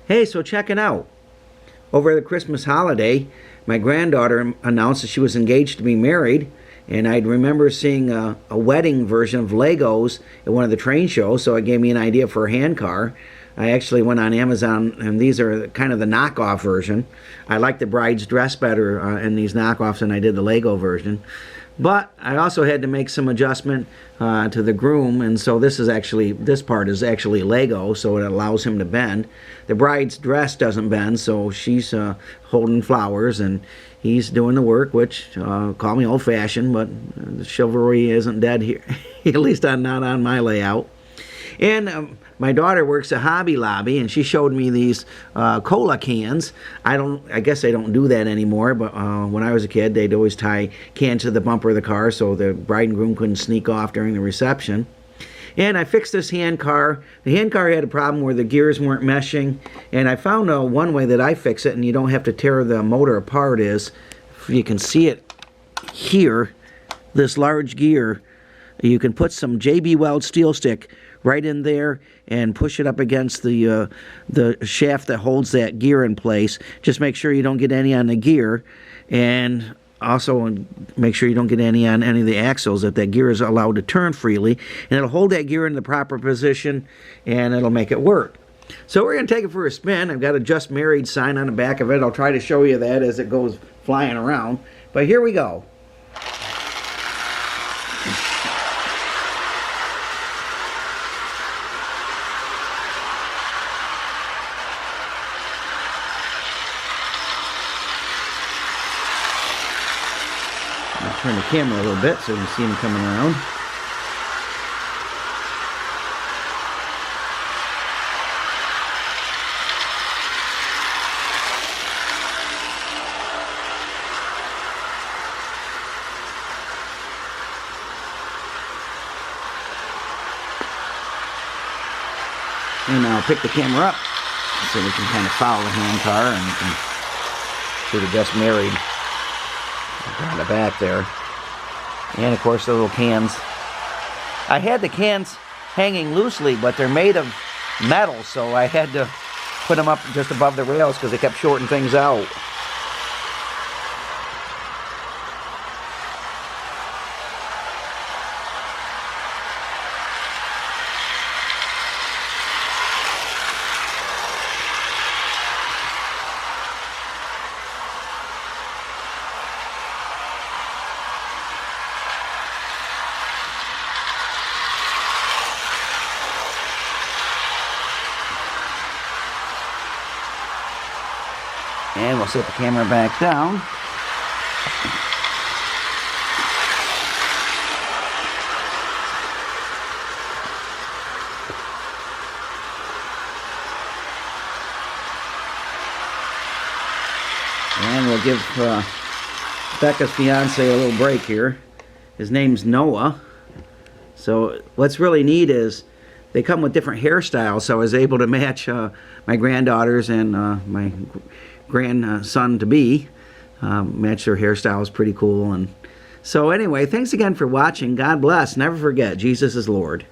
Hey, so check it out. Over the Christmas holiday, my granddaughter announced that she was engaged to be married, and I remember seeing a wedding version of Legos at one of the train shows, so it gave me an idea for a handcar. I actually went on Amazon, and these are kind of the knockoff version. I like the bride's dress better in these knockoffs than I did the Lego version. But I also had to make some adjustment to the groom, and so this part is actually Lego, so it allows him to bend. The bride's dress doesn't bend, so she's holding flowers, and he's doing the work, which, call me old-fashioned, but the chivalry isn't dead here, at least not on my layout. And my daughter works at Hobby Lobby, and she showed me these cola cans. I guess they don't do that anymore, but when I was a kid, they'd always tie cans to the bumper of the car so the bride and groom couldn't sneak off during the reception. And I fixed this handcar. The handcar had a problem where the gears weren't meshing, and I found one way that I fix it, and you don't have to tear the motor apart, is, if you can see it here, this large gear, you can put some JB Weld steel stick right in there and push it up against the shaft that holds that gear in place. Just make sure you don't get any on the gear, and also make sure you don't get any on any of the axles, that gear is allowed to turn freely, and it'll hold that gear in the proper position, and it'll make it work. So we're going to take it for a spin. I've got a Just Married sign on the back of it. I'll try to show you that as it goes flying around. But here we go. I'll turn the camera a little bit so you can see him coming around. And I'll pick the camera up so we can kind of follow the handcar, and you can see the Just Married on the back there. And of course the little cans. I had the cans hanging loosely, but they're made of metal, so I had to put them up just above the rails because they kept shorting things out. And we'll set the camera back down. And we'll give Becca's fiance a little break here. His name's Noah. So what's really neat is they come with different hairstyles, so I was able to match my granddaughters and my grandson-to-be. Match their hairstyles, pretty cool. And so anyway, thanks again for watching. God bless. Never forget, Jesus is Lord.